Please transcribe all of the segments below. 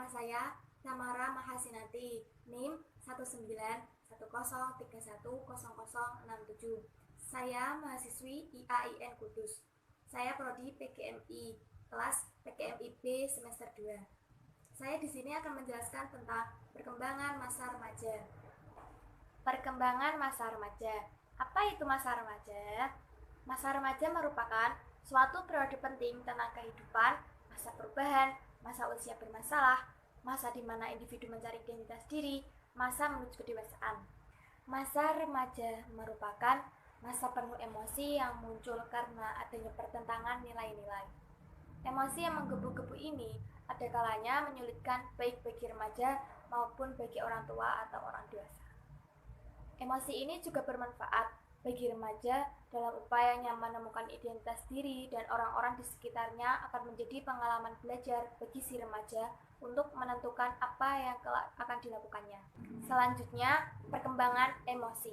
saya Tamara Mahasinati, NIM 19103100067. Saya mahasiswi IAIN Kudus. Saya prodi PGMI, kelas PGMIB semester 2. Saya di sini akan menjelaskan tentang perkembangan masa remaja. Perkembangan masa remaja. Apa itu masa remaja? Masa remaja merupakan suatu periode penting tentang kehidupan, masa perubahan, masa usia bermasalah, masa di mana individu mencari identitas diri, masa menuju kedewasaan. Masa remaja merupakan masa penuh emosi yang muncul karena adanya pertentangan nilai-nilai. Emosi yang menggebu-gebu ini ada kalanya menyulitkan baik bagi remaja maupun bagi orang tua atau orang dewasa. Emosi ini juga bermanfaat bagi remaja dalam upayanya menemukan identitas diri, dan orang-orang di sekitarnya akan menjadi pengalaman belajar bagi si remaja untuk menentukan apa yang akan dilakukannya. Selanjutnya, perkembangan emosi.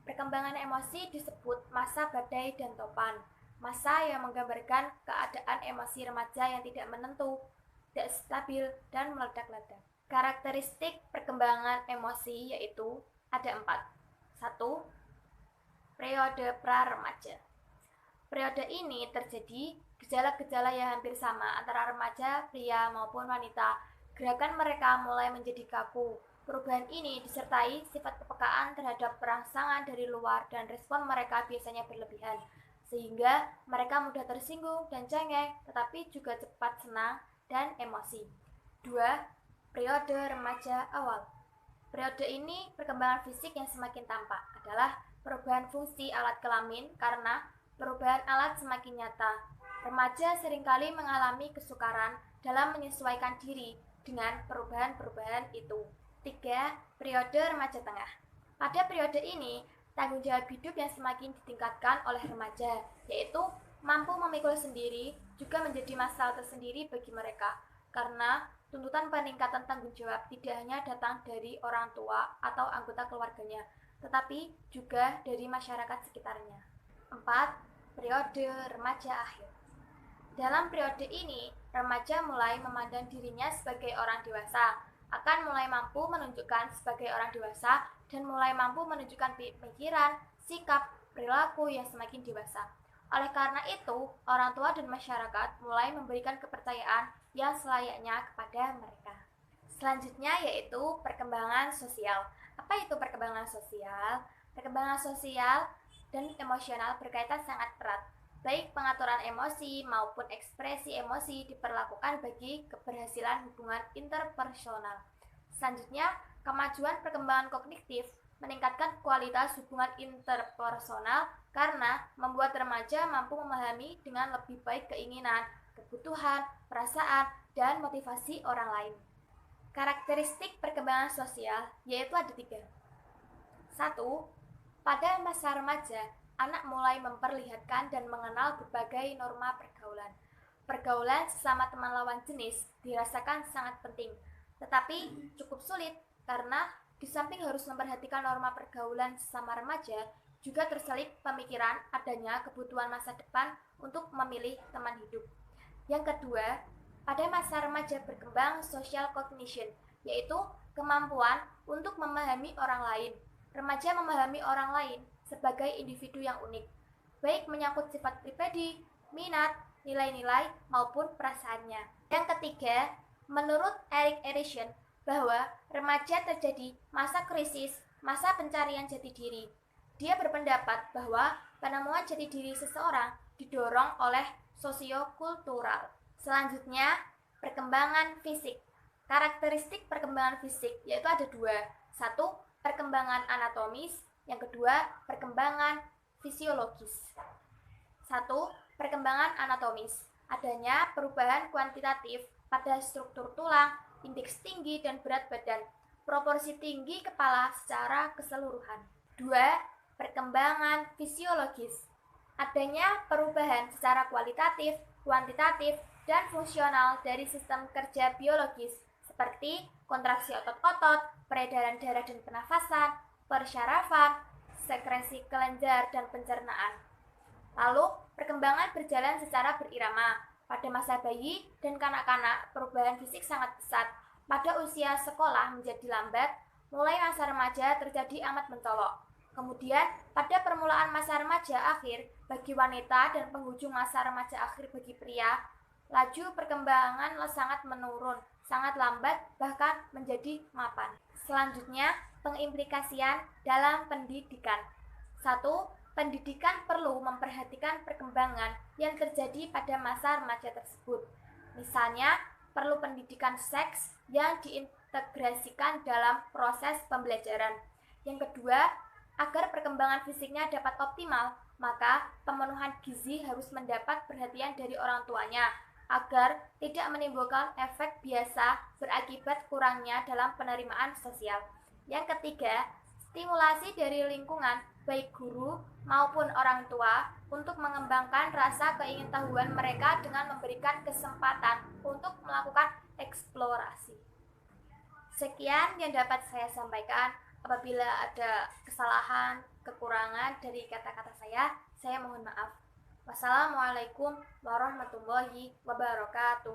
Perkembangan emosi disebut masa badai dan topan, masa yang menggambarkan keadaan emosi remaja yang tidak menentu, tidak stabil, dan meledak-ledak. Karakteristik perkembangan emosi yaitu ada 4. 1. Periode pra-remaja. Periode ini terjadi gejala-gejala yang hampir sama antara remaja, pria maupun wanita. Gerakan mereka mulai menjadi kaku. Perubahan ini disertai sifat kepekaan terhadap perangsangan dari luar, dan respon mereka biasanya berlebihan, sehingga mereka mudah tersinggung dan cengeng, tetapi juga cepat senang dan emosi. 2. Periode remaja awal. Periode ini perkembangan fisik yang semakin tampak adalah perubahan fungsi alat kelamin karena perubahan alat semakin nyata. Remaja seringkali mengalami kesukaran dalam menyesuaikan diri dengan perubahan-perubahan itu. 3. Periode remaja tengah. Pada periode ini, tanggung jawab hidup yang semakin ditingkatkan oleh remaja, yaitu mampu memikul sendiri, juga menjadi masalah tersendiri bagi mereka, karena tuntutan peningkatan tanggung jawab tidak hanya datang dari orang tua atau anggota keluarganya, tetapi juga dari masyarakat sekitarnya. 4. Periode remaja akhir. Dalam periode ini, remaja mulai memandang dirinya sebagai orang dewasa, akan mulai mampu menunjukkan sebagai orang dewasa, dan mulai mampu menunjukkan pikiran, sikap, perilaku yang semakin dewasa. Oleh karena itu, orang tua dan masyarakat mulai memberikan kepercayaan yang selayaknya kepada mereka. Selanjutnya yaitu perkembangan sosial. Apa itu perkembangan sosial? Perkembangan sosial dan emosional berkaitan sangat erat. Baik pengaturan emosi maupun ekspresi emosi diperlakukan bagi keberhasilan hubungan interpersonal. Selanjutnya, kemajuan perkembangan kognitif meningkatkan kualitas hubungan interpersonal karena membuat remaja mampu memahami dengan lebih baik keinginan, kebutuhan, perasaan, dan motivasi orang lain. Karakteristik perkembangan sosial yaitu ada 3. 1. Pada masa remaja, anak mulai memperlihatkan dan mengenal berbagai norma pergaulan. Pergaulan sesama teman lawan jenis dirasakan sangat penting, tetapi cukup sulit karena di samping harus memperhatikan norma pergaulan sesama remaja, juga terselip pemikiran adanya kebutuhan masa depan untuk memilih teman hidup. Yang kedua, pada masa remaja berkembang social cognition, yaitu kemampuan untuk memahami orang lain. Remaja memahami orang lain sebagai individu yang unik, baik menyangkut sifat pribadi, minat, nilai-nilai, maupun perasaannya. Yang ketiga, menurut Erik Erikson, bahwa remaja terjadi masa krisis, masa pencarian jati diri. Dia berpendapat bahwa penemuan jati diri seseorang didorong oleh sosiokultural. Selanjutnya, perkembangan fisik. Karakteristik perkembangan fisik yaitu ada 2. 1. Perkembangan anatomis. Yang kedua, perkembangan fisiologis. 1. Perkembangan anatomis. Adanya perubahan kuantitatif pada struktur tulang, indeks tinggi dan berat badan, proporsi tinggi kepala secara keseluruhan. 2. Perkembangan fisiologis. Adanya perubahan secara kualitatif, kuantitatif, dan fungsional dari sistem kerja biologis seperti kontraksi otot-otot, peredaran darah dan pernafasan, persyarafan, sekresi kelenjar, dan pencernaan. Lalu, perkembangan berjalan secara berirama. Pada masa bayi dan kanak-kanak, perubahan fisik sangat pesat. usia sekolah menjadi lambat, mulai masa remaja terjadi amat mencolok. Kemudian, pada permulaan masa remaja akhir bagi wanita dan penghujung masa remaja akhir bagi pria, laju perkembangan sangat menurun, sangat lambat, bahkan menjadi mapan. Selanjutnya, pengimplikasian dalam pendidikan. 1. Pendidikan perlu memperhatikan perkembangan yang terjadi pada masa remaja tersebut. Misalnya, perlu pendidikan seks yang diintegrasikan dalam proses pembelajaran. Yang kedua, agar perkembangan fisiknya dapat optimal, maka pemenuhan gizi harus mendapat perhatian dari orang tuanya, agar tidak menimbulkan efek biasa berakibat kurangnya dalam penerimaan sosial. Yang ketiga, stimulasi dari lingkungan, baik guru maupun orang tua, untuk mengembangkan rasa keingintahuan mereka dengan memberikan kesempatan untuk melakukan eksplorasi. Sekian yang dapat saya sampaikan. Apabila ada kesalahan, kekurangan dari kata-kata saya mohon maaf. Wassalamualaikum warahmatullahi wabarakatuh.